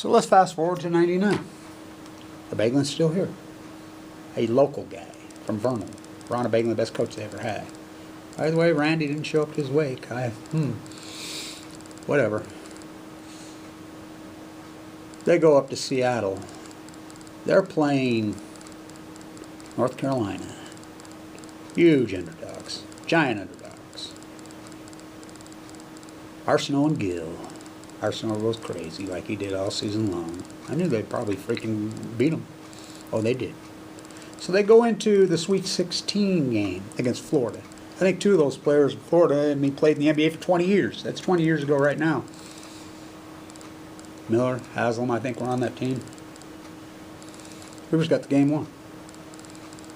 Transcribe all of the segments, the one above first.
So let's fast forward to 99. The Bagelin's still here. A local guy from Vernal. Ron Bagelin, the best coach they ever had. By the way, Randy didn't show up to his wake. Whatever. They go up to Seattle. They're playing North Carolina. Huge underdogs. Giant underdogs. Arsenault and Gill. Arsenault goes crazy like he did all season long. I knew they'd probably freaking beat them. Oh, they did. So they go into the Sweet 16 game against Florida. I think two of those players in Florida played in the NBA for 20 years. That's 20 years ago right now. Miller, Haslam, I think, were on that team. Hoover's got the game won.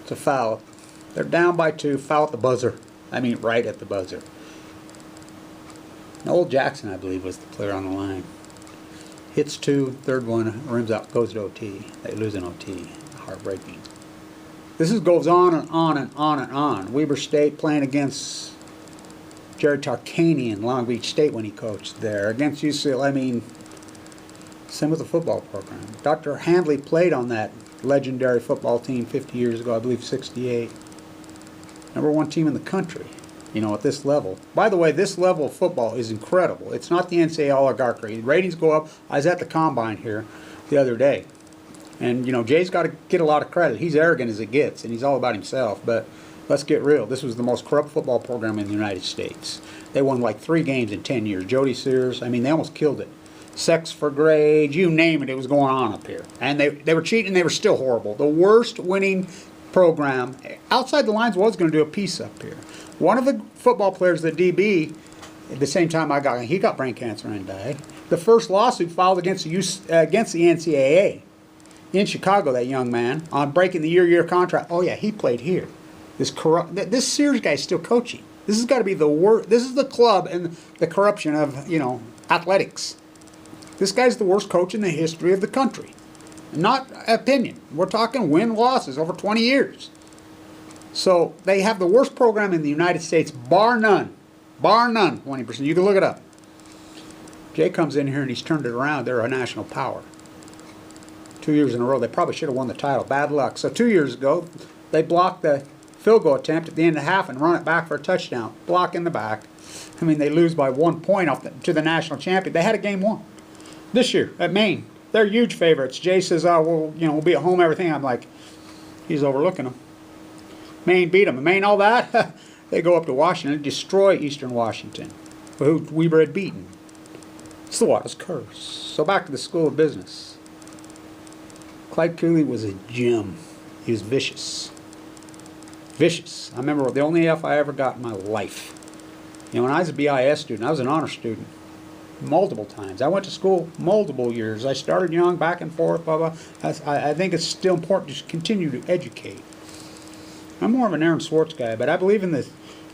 It's a foul. They're down by 2. Foul at the buzzer. I mean, right at the buzzer. Noel Jackson, I believe, was the player on the line. Hits 2, third one, rims out, goes to OT. They lose in OT. Heartbreaking. This goes on and on and on and on. Weber State playing against Jerry Tarkanian, Long Beach State when he coached there. Against UCLA, same with the football program. Dr. Handley played on that legendary football team 50 years ago, I believe 68. #1 team in the country, at this level. By the way, this level of football is incredible. It's not the NCAA oligarchy. Ratings go up. I was at the Combine here the other day. And, Jay's got to get a lot of credit. He's arrogant as it gets, and he's all about himself. But let's get real. This was the most corrupt football program in the United States. They won like 3 games in 10 years. Jody Sears, they almost killed it. Sex for grades, you name it, it was going on up here. And they were cheating, and they were still horrible. The worst winning program outside the lines was going to do a piece up here. One of the football players, the DB, at the same time he got brain cancer and died. The first lawsuit filed against the NCAA in Chicago, that young man, on breaking the year contract. Oh yeah, he played here. This Sears guy's still coaching. This has got to be the worst. This is the club and the corruption of athletics. This guy's the worst coach in the history of the country. Not opinion. We're talking win-losses over 20 years. So they have the worst program in the United States, bar none. Bar none, 20%. You can look it up. Jay comes in here and he's turned it around. They're a national power. 2 years in a row. They probably should have won the title. Bad luck. So 2 years ago, they blocked the field goal attempt at the end of the half and run it back for a touchdown. Block in the back. They lose by 1 point to the national champion. They had a game won. This year at Maine, they're huge favorites. Jay says, "Oh, we'll be at home, everything." I'm like, he's overlooking them. Maine beat them. Maine, all that. They go up to Washington and destroy Eastern Washington, who Weber had beaten. It's the Waters curse. So back to the School of Business. Clyde Cooley was a gem. He was vicious. Vicious. I remember the only F I ever got in my life. When I was a BIS student, I was an honor student. Multiple times. I went to school multiple years. I started young, back and forth, blah, blah. I think it's still important to continue to educate. I'm more of an Aaron Swartz guy, but I believe in this,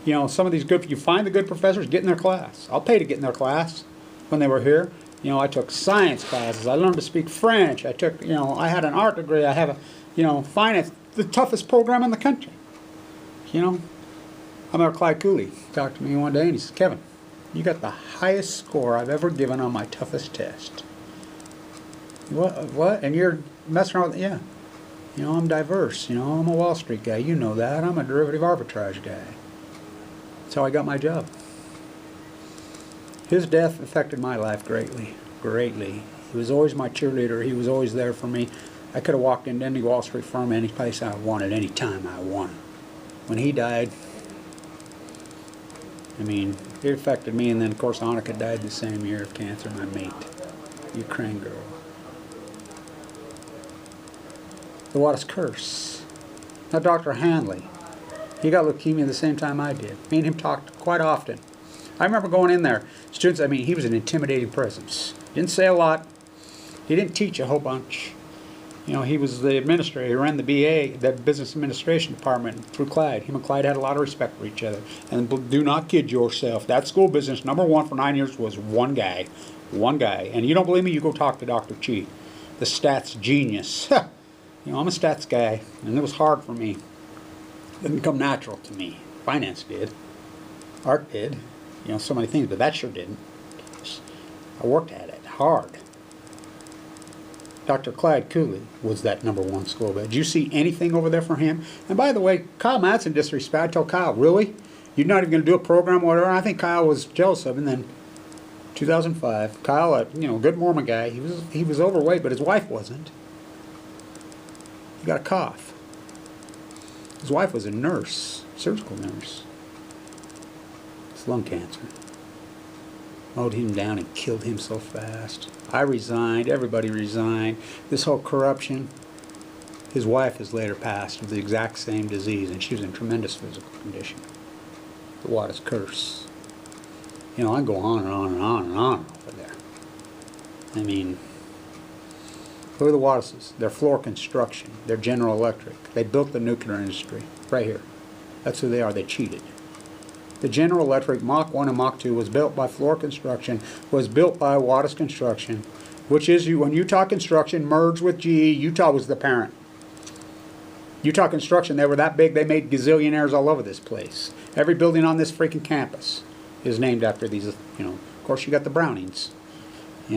some of these you find the good professors, get in their class. I'll pay to get in their class when they were here. I took science classes. I learned to speak French. I took, I had an art degree. I have a, finance, the toughest program in the country. I remember Clyde Cooley talked to me one day and he said, "Kevin, you got the highest score I've ever given on my toughest test." What? And you're messing around with it? Yeah. I'm diverse. I'm a Wall Street guy. You know that. I'm a derivative arbitrage guy. That's how I got my job. His death affected my life greatly. Greatly. He was always my cheerleader. He was always there for me. I could have walked into any Wall Street firm any place I wanted, any time I wanted. When he died, it affected me, and then, of course, Annika died the same year of cancer, my mate, Ukraine girl. The Waters curse. Now, Dr. Handley, he got leukemia the same time I did. Me and him talked quite often. I remember going in there. Students, he was an intimidating presence. Didn't say a lot. He didn't teach a whole bunch. He was the administrator. He ran the BA, the Business Administration Department, through Clyde. Him and Clyde had a lot of respect for each other. And do not kid yourself. That school business, #1 for 9 years, was one guy. One guy. And you don't believe me? You go talk to Dr. Chi, the stats genius. I'm a stats guy, and it was hard for me. It didn't come natural to me. Finance did. Art did. So many things, but that sure didn't. I worked at it hard. Dr. Clyde Cooley was that #1 school. But did you see anything over there for him? And by the way, Kyle Madsen disrespect. I told Kyle, really? You're not even going to do a program or whatever? And I think Kyle was jealous of him. And then 2005, Kyle, good Mormon guy, he was overweight, but his wife wasn't. He got a cough. His wife was a nurse, surgical nurse. It's lung cancer. Mowed him down and killed him so fast. I resigned. Everybody resigned. This whole corruption. His wife has later passed of the exact same disease, and she was in tremendous physical condition. The Waters curse. I can go on and on and on and on over there. I mean, look at the Wattises. They're floor construction. They're General Electric. They built the nuclear industry. Right here. That's who they are. They cheated. The General Electric Mach 1 and Mach 2 was built by Floor Construction, was built by Wattis Construction, which is, when Utah Construction merged with GE, Utah was the parent. Utah Construction, they were that big, they made gazillionaires all over this place. Every building on this freaking campus is named after these, Of course, you got the Brownings. He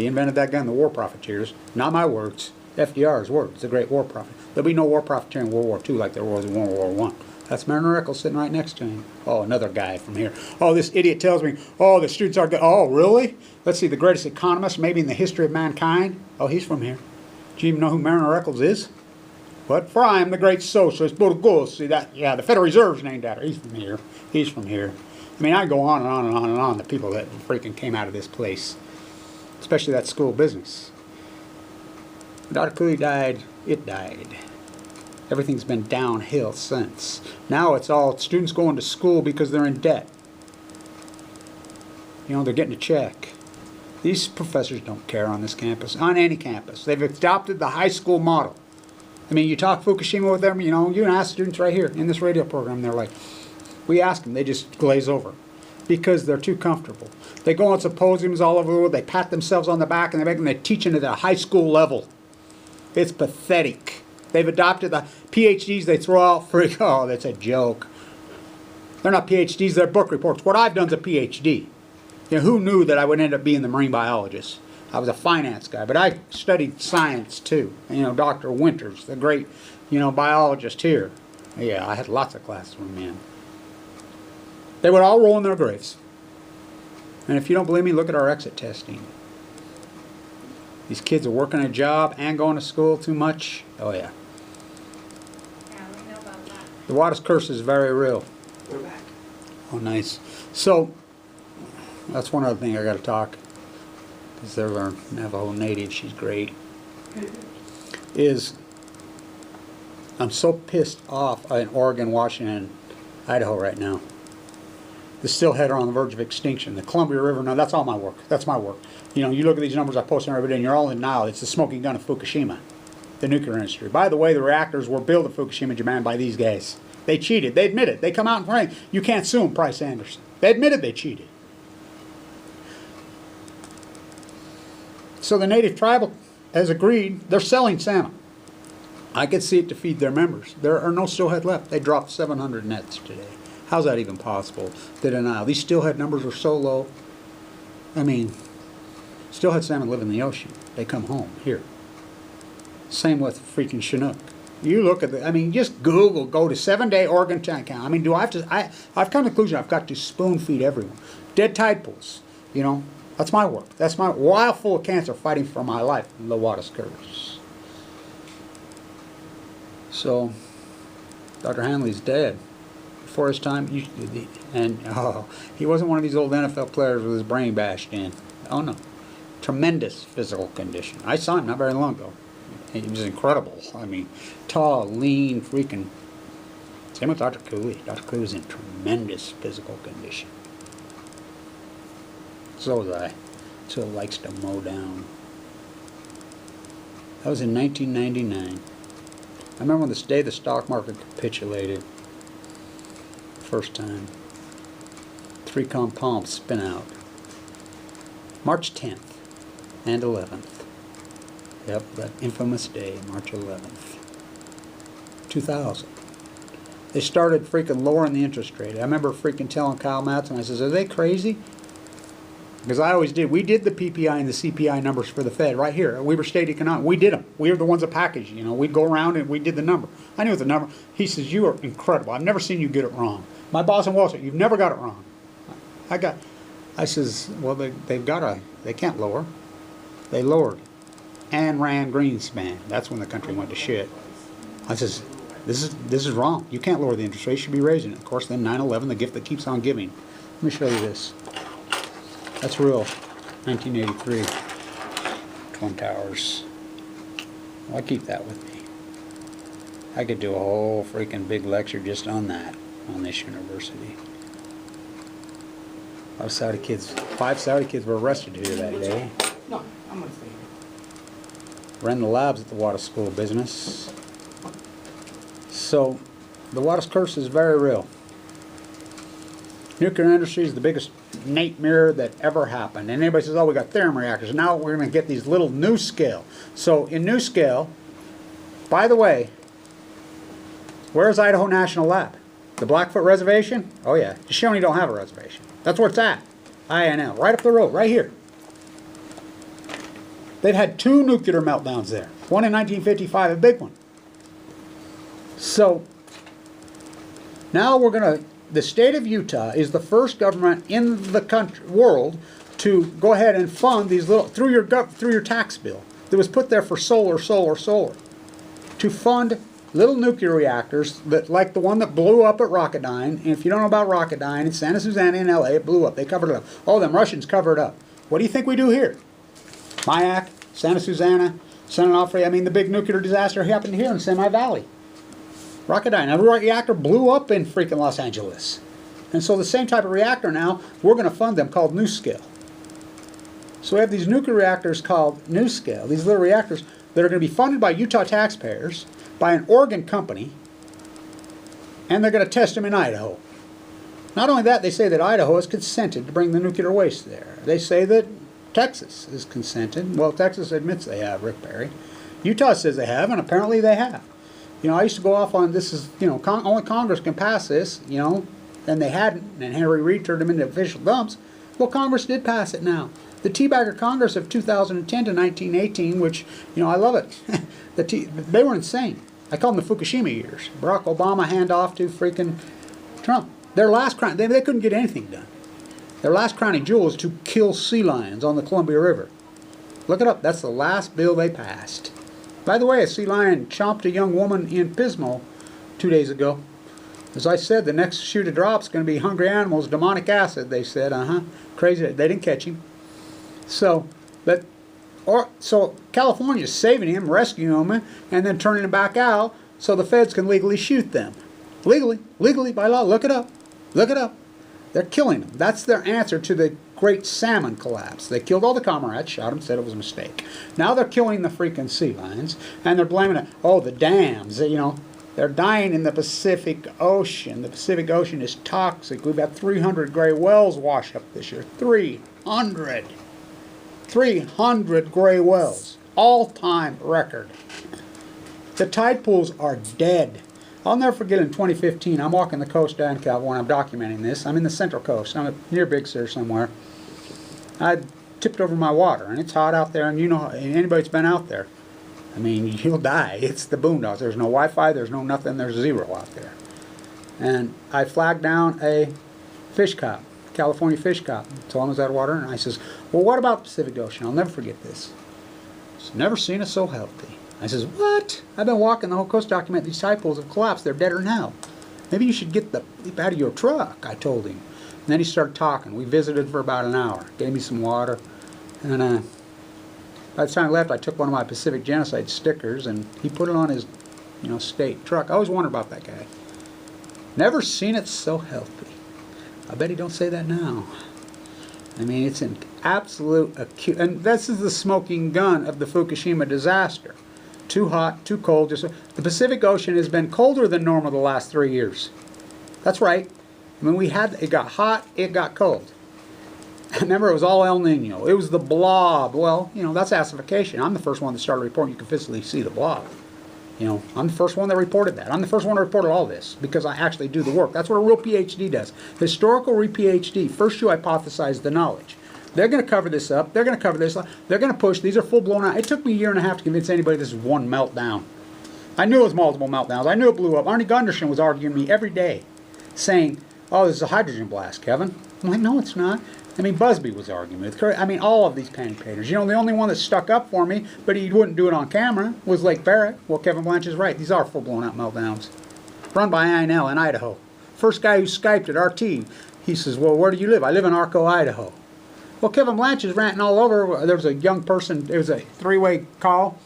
invented that gun, the war profiteers. Not my words, FDR's words, the great war prophet. There'll be no war profiteer in World War II like there was in World War I. That's Mariner Eccles sitting right next to him. Oh, another guy from here. Oh, this idiot tells me, oh, the students are good. Oh, really? Let's see, the greatest economist maybe in the history of mankind. Oh, he's from here. Do you even know who Mariner Eccles is? What? For I am the great socialist, Budogos. See that? Yeah, the Federal Reserve's named after. He's from here. He's from here. I mean, I go on and on and on and on, the people that freaking came out of this place. Especially that school of business. When Dr. Cooley died, it died. Everything's been downhill since. Now it's all students going to school because they're in debt. They're getting a check. These professors don't care on this campus, on any campus. They've adopted the high school model. I mean, you talk Fukushima with them, you can ask students right here in this radio program, they're like, we ask them, they just glaze over because they're too comfortable. They go on symposiums all over the world, they pat themselves on the back, and they're teaching at a high school level. It's pathetic. They've adopted the PhDs they throw out for, oh, that's a joke. They're not PhDs, they're book reports. What I've done is a PhD. Who knew that I would end up being the marine biologist? I was a finance guy, but I studied science too. Dr. Winters, the great, biologist here. Yeah, I had lots of classes with men. They would all roll in their graves. And if you don't believe me, look at our exit testing. These kids are working a job and going to school too much. Oh, yeah. Yeah, we know about that. The Wattis curse is very real. We're back. Oh, nice. So, that's one other thing I got to talk. Because they're our Navajo native, she's great. I'm so pissed off in Oregon, Washington, Idaho right now. The steelhead are on the verge of extinction. The Columbia River, now that's all my work. That's my work. You look at these numbers I post every day and you're all in denial. It's the smoking gun of Fukushima, the nuclear industry. By the way, the reactors were built at Fukushima, Japan by these guys. They cheated. They admit it. They come out and pray. You can't sue them, Price Anderson. They admitted they cheated. So the native tribal has agreed. They're selling salmon. I could see it to feed their members. There are no steelhead left. They dropped 700 nets today. How's that even possible? The denial. These steelhead numbers are so low. I mean, steelhead salmon live in the ocean. They come home here. Same with freaking Chinook. You look at just Google, go to 7-day Oregon tank count. I mean, do I have to, I've come to the conclusion I've got to spoon feed everyone. Dead tide pools, that's my work. That's my, while full of cancer, fighting for my life, the Wattis curse. So, Dr. Hanley's dead. Before his time, he wasn't one of these old NFL players with his brain bashed in. Oh no. Tremendous physical condition. I saw him not very long ago. He was incredible. I mean, tall, lean, freaking. Same with Dr. Cooley. Dr. Cooley was in tremendous physical condition. So was I. Still likes to mow down. That was in 1999. I remember when this day the stock market capitulated. First time. 3 compounds spin out. March 10th and 11th. Yep, that infamous day, March 11th. 2000. They started freaking lowering the interest rate. I remember freaking telling Kyle Madsen, I says, are they crazy? Because I always did. We did the PPI and the CPI numbers for the Fed right here at Weber State Economics. We did them. We were the ones that packaged. You know, we'd go around and we did the number. I knew the number. He says, "You are incredible. I've never seen you get it wrong." My boss in Wall Street, "You've never got it wrong." I says, "Well, they can't lower. They lowered." Ayn Rand Greenspan. That's when the country went to shit. I says, this is wrong. You can't lower the interest rate. You should be raising it. Of course, then 9/11, the gift that keeps on giving. Let me show you this. That's real. 1983. Twin Towers. Well, I keep that with me. I could do a whole freaking big lecture just on that, on this university. 5 Saudi kids were arrested here that day. No, I'm gonna stay here. Ran the labs at the water school business. So, the water curse is very real. Nuclear industry is the biggest nightmare that ever happened. And anybody says, "Oh, we got therm reactors." Now we're going to get these little NuScale. So, in NuScale, by the way, where's Idaho National Lab? The Blackfoot Reservation? Oh yeah, Shoshone don't have a reservation. That's where it's at. INL, right up the road, right here. They've had 2 nuclear meltdowns there. One in 1955, a big one. So, now we're going to, the state of Utah is the first government in the country, world to go ahead and fund these little, through your tax bill, that was put there for solar, to fund little nuclear reactors that, like the one that blew up at Rocketdyne. And if you don't know about Rocketdyne, it's Santa Susana in LA, it blew up. They covered it up. Oh, them Russians covered it up. What do you think we do here? Mayak, Santa Susana, San Onofre, I mean the big nuclear disaster happened here in Semi Valley. Rocketdyne, a reactor blew up in freaking Los Angeles. And so the same type of reactor now, we're going to fund them, called NuScale. So we have these nuclear reactors called NuScale, these little reactors that are going to be funded by Utah taxpayers, by an Oregon company, and they're going to test them in Idaho. Not only that, they say that Idaho has consented to bring the nuclear waste there. They say that Texas has consented. Well, Texas admits they have, Rick Perry. Utah says they have, and apparently they have. You know, I used to go off on this is, you know, only Congress can pass this, you know, and they hadn't, and Henry Reid turned them into official dumps. Well, Congress did pass it now. The Teabagger Congress of 2010 to 1918, which, you know, I love it. They were insane. I call them the Fukushima years. Barack Obama handoff to freaking Trump. Their last crown, they couldn't get anything done. Their last crowning jewel is to kill sea lions on the Columbia River. Look it up. That's the last bill they passed. By the way, a sea lion chomped a young woman in Pismo 2 days ago. As I said, the next shoe to drop is going to be hungry animals, demonic acid, they said. Crazy. They didn't catch him. So California's saving him, rescuing him, and then turning him back out so the feds can legally shoot them. Legally, by law. Look it up. Look it up. They're killing them. That's their answer to the great salmon collapse. They killed all the comrades, shot them, said it was a mistake. Now they're killing the freaking sea lions, and they're blaming it. Oh, the dams, you know. They're dying in the Pacific Ocean. The Pacific Ocean is toxic. We've had 300 gray whales wash up this year. 300. 300 gray whales. All-time record. The tide pools are dead. I'll never forget in 2015, I'm walking the coast down in California. I'm documenting this. I'm in the Central Coast. I'm near Big Sur somewhere. I tipped over my water, and it's hot out there, and you know, anybody that's been out there, I mean, you'll die. It's the boondocks. There's no Wi-Fi. There's no nothing. There's zero out there. And I flagged down a fish cop, California fish cop. Told him I was out of water, and I says, "Well, what about the Pacific Ocean?" I'll never forget this. He's never seen it so healthy. I says, "What? I've been walking the whole coast document. These tide pools have collapsed. They're deader than hell. Maybe you should get the bleep out of your truck," I told him. And then he started talking. We visited for about an hour. Gave me some water. And by the time I left, I took one of my Pacific Genocide stickers, and he put it on his, you know, state truck. I always wondered about that guy. Never seen it so healthy. I bet he don't say that now. I mean, it's an absolute acute, and this is the smoking gun of the Fukushima disaster. Too hot, too cold. The Pacific Ocean has been colder than normal the last 3 years. That's right. I mean, it got hot, it got cold. Remember, it was all El Nino. It was the blob. Well, you know, that's acidification. I'm the first one that started reporting you can physically see the blob. You know, I'm the first one that reported that. I'm the first one that reported all this because I actually do the work. That's what a real PhD does. Historical PhD. First you hypothesize the knowledge. They're going to cover this up. They're going to cover this up. They're going to push. These are full blown out. It took me a year and a half to convince anybody this is one meltdown. I knew it was multiple meltdowns. I knew it blew up. Arnie Gunderson was arguing me every day, saying, "Oh, this is a hydrogen blast, Kevin." I'm like, "No, it's not." I mean, Busby was arguing with. I mean, all of these panic painters. You know, the only one that stuck up for me, but he wouldn't do it on camera, was Lake Barrett. Well, Kevin Blanch is right. These are full blown out meltdowns. Run by INL in Idaho. First guy who Skyped at RT, he says, "Well, where do you live?" "I live in Arco, Idaho." Well, Kevin Blanch is ranting all over. There was a young person, it was a three-way call.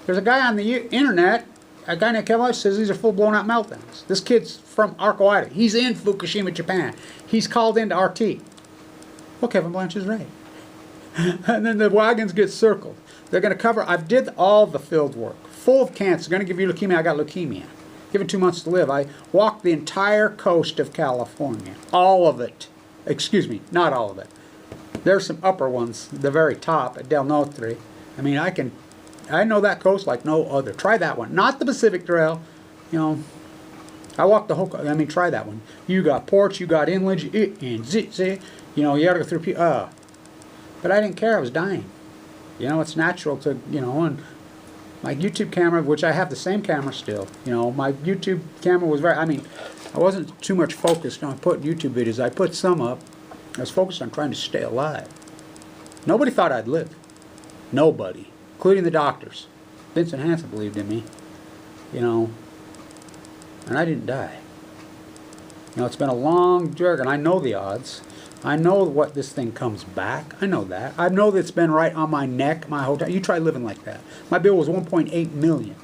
There's a guy on the internet, a guy named Kevin Blanch, says these are full-blown out meltdowns. This kid's from Arco, Idaho. He's in Fukushima, Japan. He's called into RT. Well, Kevin Blanch is right. And then the wagons get circled. They're going to cover, I did all the field work. Full of cancer, going to give you leukemia, I got leukemia. Given 2 months to live, I walked the entire coast of California. All of it. Excuse me, not all of it. There's some upper ones, the very top at Del Norte. I mean, I know that coast like no other. Try that one. Not the Pacific Trail. You know, I walked the whole coast. I mean, try that one. You got ports, you got inland, you know, you got to go through, but I didn't care. I was dying. You know, it's natural to, you know, and my YouTube camera, which I have the same camera still, you know, my YouTube camera was very, I mean, I wasn't too much focused on putting YouTube videos. I put some up. I was focused on trying to stay alive. Nobody thought I'd live. Nobody. Including the doctors. Vincent Hansen believed in me. You know. And I didn't die. You know, it's been a long journey, and I know the odds. I know what this thing comes back. I know that. I know that it's been right on my neck my whole time. You try living like that. My bill was $1.8 million.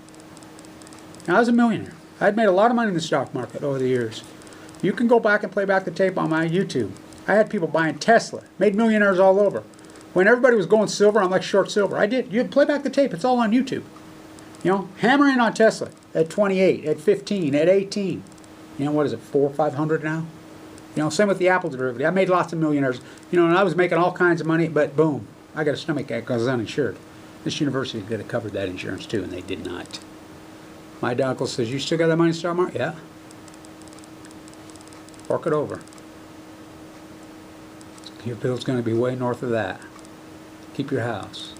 Now, I was a millionaire. I'd made a lot of money in the stock market over the years. You can go back and play back the tape on my YouTube. I had people buying Tesla, made millionaires all over. When everybody was going silver, I'm like short silver. I did. You play back the tape. It's all on YouTube. You know, hammering on Tesla at 28, at 15, at 18. You know, what is it, 400, 500 now? You know, same with the Apple derivative. I made lots of millionaires. You know, and I was making all kinds of money, but boom, I got a stomach ache because I was uninsured. This university could have covered that insurance too, and they did not. My uncle says, "You still got that money in the stock market?" "Yeah." "Fork it over. Your bill's going to be way north of that. Keep your house."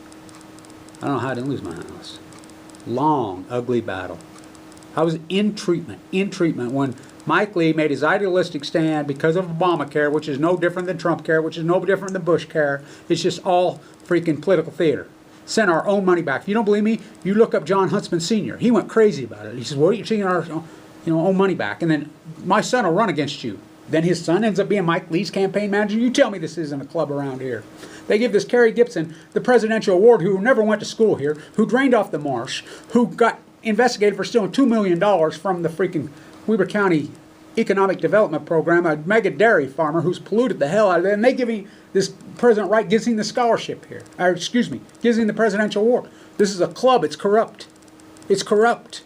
I don't know how I didn't lose my house. Long, ugly battle. I was in treatment when Mike Lee made his idealistic stand because of Obamacare, which is no different than Trump care, which is no different than Bush care. It's just all freaking political theater. Send our own money back. If you don't believe me, you look up John Huntsman Sr. He went crazy about it. He says, "What are you taking our own money back? And then my son will run against you." Then his son ends up being Mike Lee's campaign manager. You tell me this isn't a club around here. They give this Kerry Gibson the presidential award, who never went to school here, who drained off the marsh, who got investigated for stealing $2 million from the freaking Weber County Economic Development Program, a mega dairy farmer who's polluted the hell out of it. And they give him, this President Wright gives him the scholarship here. Or, excuse me, gives him the presidential award. This is a club. It's corrupt. It's corrupt.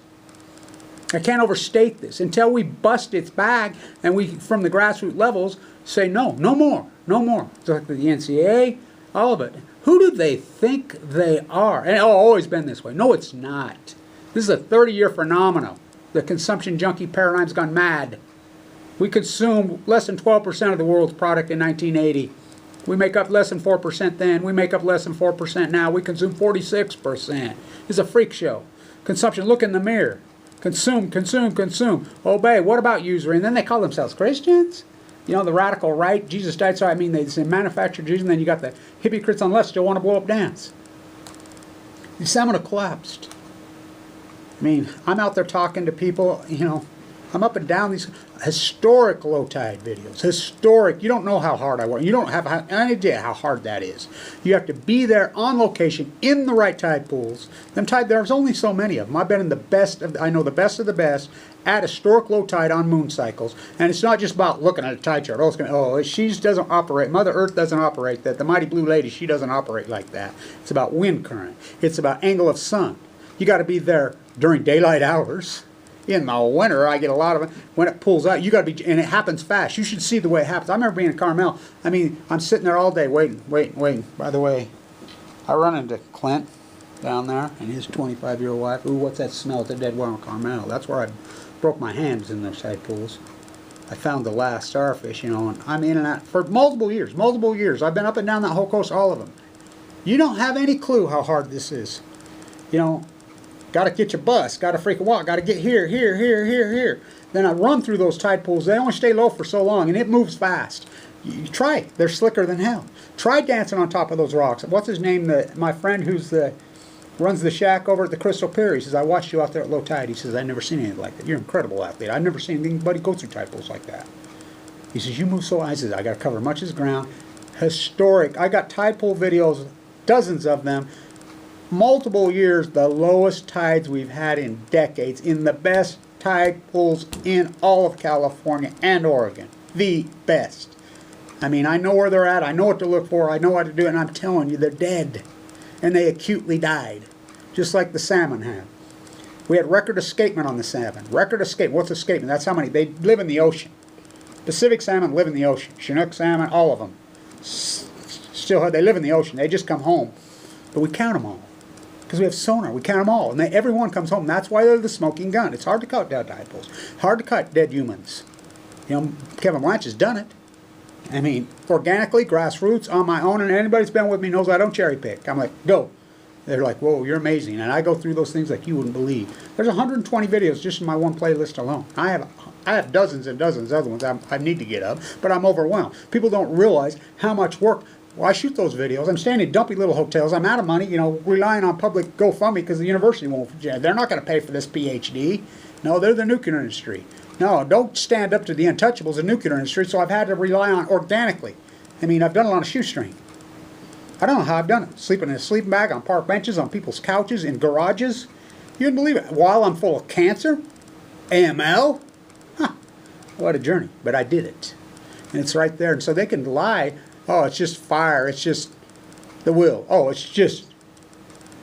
I can't overstate this. Until we bust its bag and we, from the grassroots levels, say no, no more, no more. It's like the NCAA, all of it. Who do they think they are? And it's always been this way. No, it's not. This is a 30-year phenomenon. The consumption junkie paradigm's gone mad. We consume less than 12% of the world's product in 1980. We make up less than 4% then. We make up less than 4% now. We consume 46%. It's a freak show. Consumption, look in the mirror. Consume, consume, consume. Obey. What about usury? And then they call themselves Christians? You know, the radical right. Jesus died, so I mean, they say manufacture Jesus, and then you got the hypocrites on the left still want to blow up dance. The seminar collapsed. I mean, I'm out there talking to people, you know, I'm up and down these historic low tide videos. Historic. You don't know how hard I work. You don't have any idea how hard that is. You have to be there on location in the right tide pools. Them tide, there's only so many of them. I've been in the best of, I know the best of the best at historic low tide on moon cycles. And it's not just about looking at a tide chart. She doesn't operate. Mother Earth doesn't operate that. The mighty blue lady, she doesn't operate like that. It's about wind current. It's about angle of sun. You got to be there during daylight hours. In the winter, I get a lot of it. When it pulls out, you got to be, and it happens fast. You should see the way it happens. I remember being in Carmel. I mean, I'm sitting there all day waiting. By the way, I run into Clint down there and his 25-year-old wife. Ooh, what's that smell? It's a dead well in Carmel. That's where I broke my hands in those side pools. I found the last starfish, you know, and I'm in and out for multiple years, multiple years. I've been up and down that whole coast, all of them. You don't have any clue how hard this is. You know, got to get your bus, got to freaking walk, got to get here, here, here, here, here. Then I run through those tide pools. They only stay low for so long, and it moves fast. You try it. They're slicker than hell. Try dancing on top of those rocks. What's his name? My friend who's runs the shack over at the Crystal Pier. He says, I watched you out there at low tide. He says, I've never seen anything like that. You're an incredible athlete. I've never seen anybody go through tide pools like that. He says, you move so high. He says, I got to cover much as ground. Historic. I got tide pool videos, dozens of them. Multiple years, the lowest tides we've had in decades, in the best tide pools in all of California and Oregon. The best. I mean, I know where they're at. I know what to look for. I know what to do. And I'm telling you, they're dead. And they acutely died. Just like the salmon have. We had record escapement on the salmon. Record escapement. What's escapement? That's how many. They live in the ocean. Pacific salmon live in the ocean. Chinook salmon, all of them. Still, they live in the ocean. They just come home. But we count them all. Because we have sonar. We count them all. And everyone comes home. That's why they're the smoking gun. It's hard to cut dead tide pools. Hard to cut dead humans. You know, Kevin Blanch has done it. I mean, organically, grassroots, on my own, and anybody that's been with me knows I don't cherry pick. I'm like, go. They're like, whoa, you're amazing. And I go through those things like you wouldn't believe. There's 120 videos just in my one playlist alone. I have dozens and dozens of other ones I need to get up, but I'm overwhelmed. People don't realize how much work. Well, I shoot those videos. I'm staying in dumpy little hotels. I'm out of money, you know, relying on public GoFundMe because the university won't. They're not going to pay for this PhD. No, they're the nuclear industry. No, don't stand up to the untouchables of the nuclear industry, so I've had to rely on organically. I mean, I've done it on a shoestring. I don't know how I've done it. Sleeping in a sleeping bag, on park benches, on people's couches, in garages. You wouldn't believe it. While I'm full of cancer, AML. Huh. What a journey. But I did it. And it's right there. And so they can lie. Oh, it's just fire. It's just the will. Oh, it's just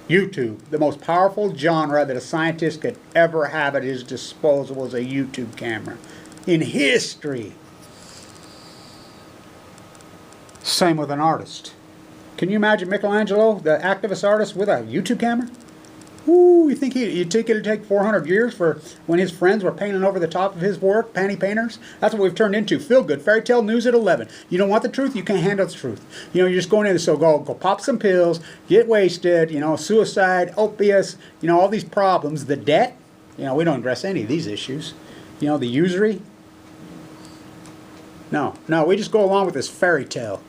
YouTube. The most powerful genre that a scientist could ever have at his disposal was a YouTube camera. In history. Same with an artist. Can you imagine Michelangelo, the activist artist, with a YouTube camera? Ooh, you think it'd take 400 years for when his friends were painting over the top of his work, panty painters? That's what we've turned into. Feel good. Fairy tale news at 11. You don't want the truth, you can't handle the truth. You know, you're just going in, so go pop some pills, get wasted, you know, suicide, opiates, you know, all these problems. The debt, you know, we don't address any of these issues. You know, the usury. No, we just go along with this fairy tale.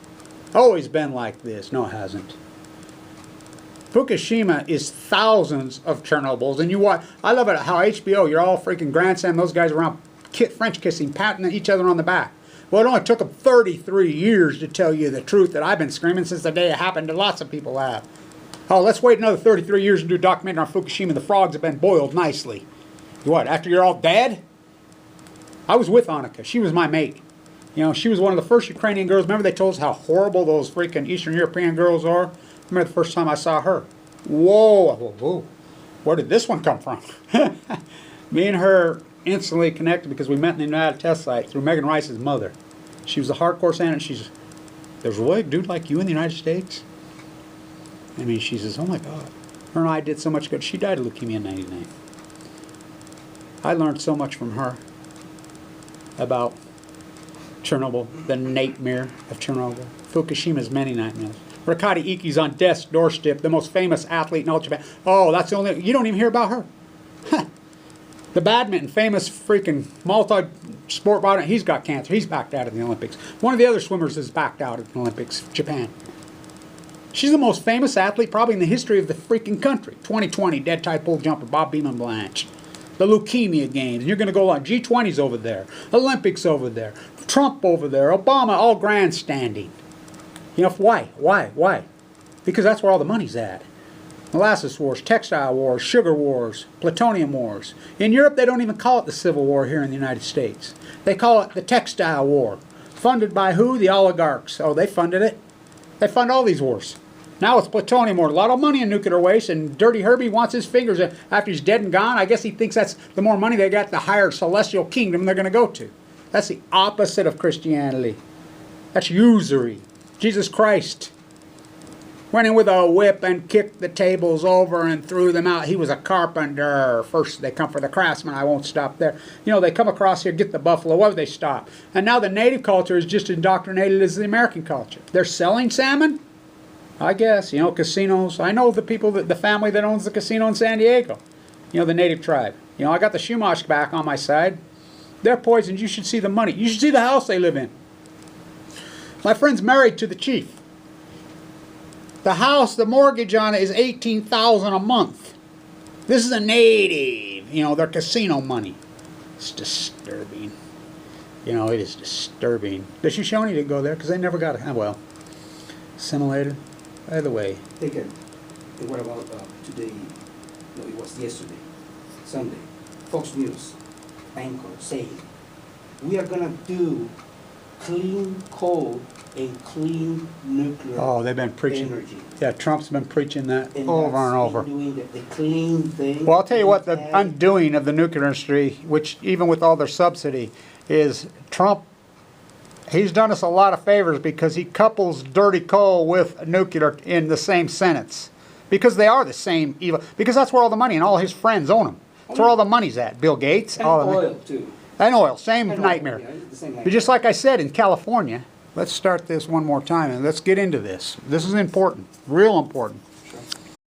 Always been like this. No, it hasn't. Fukushima is thousands of Chernobyls, and you watch. I love it how HBO, you're all freaking grandstand, those guys around French kissing, patting each other on the back. Well, it only took them 33 years to tell you the truth that I've been screaming since the day it happened, and lots of people have. Oh, let's wait another 33 years to do a documentary on Fukushima. The frogs have been boiled nicely. What, after you're all dead? I was with Annika. She was my mate. You know, she was one of the first Ukrainian girls. Remember they told us how horrible those freaking Eastern European girls are? Remember the first time I saw her. Whoa. Where did this one come from? Me and her instantly connected because we met in the United Test Site through Megan Rice's mother. She was a hardcore fan, and there's really a dude like you in the United States? I mean, she says, oh my God. Her and I did so much good. She died of leukemia in '99. I learned so much from her about Chernobyl, the nightmare of Chernobyl. Fukushima's many nightmares. Rakati Iki's on death's doorstep, the most famous athlete in all Japan. Oh, that's the only... You don't even hear about her. Huh. The badminton, famous freaking multi-sport bodybuilder, he's got cancer. He's backed out of the Olympics. One of the other swimmers is backed out of the Olympics, Japan. She's the most famous athlete probably in the history of the freaking country. 2020, dead tide pool jumper, Bob Beeman Blanche. The leukemia games. And you're going to go on. G20's over there. Olympics over there. Trump over there. Obama all grandstanding. You know, why? Because that's where all the money's at. Molasses wars, textile wars, sugar wars, plutonium wars. In Europe, they don't even call it the Civil War here in the United States. They call it the textile war. Funded by who? The oligarchs. Oh, they funded it. They fund all these wars. Now it's plutonium war. A lot of money in nuclear waste, and Dirty Herbie wants his fingers after he's dead and gone. I guess he thinks that's the more money they got, the higher celestial kingdom they're going to go to. That's the opposite of Christianity. That's usury. Jesus Christ. Went in with a whip and kicked the tables over and threw them out. He was a carpenter. First they come for the craftsmen. I won't stop there. You know, they come across here, get the buffalo. Why would they stop? And now the native culture is just indoctrinated as the American culture. They're selling salmon? I guess. You know, casinos. I know the people, the family that owns the casino in San Diego. You know, the native tribe. You know, I got the Shumash back on my side. They're poisoned. You should see the money. You should see the house they live in. My friend's married to the chief. The house, the mortgage on it is $18,000 a month. This is a native. You know, their casino money. It's disturbing. You know, it is disturbing. The Shoshone didn't go there because they never got it. Well, assimilated. By the way. Taken. And what about today? No, it was yesterday, Sunday. Fox News anchor saying, we are gonna do clean coal and clean nuclear. Oh, they've been preaching. Energy. Yeah, Trump's been preaching that And over that's and over. doing the clean thing. Well, I'll tell you what, the and undoing of the nuclear industry, which even with all their subsidy, is Trump. He's done us a lot of favors because he couples dirty coal with nuclear in the same sentence. Because they are the same evil. Because that's where all the money and all his friends own them. That's where all the money's at. Bill Gates, and all of them. oil too. And oil, same And oil, nightmare. yeah, the same But just like I said, in California, let's start this one more time and let's get into this. This is important, real important.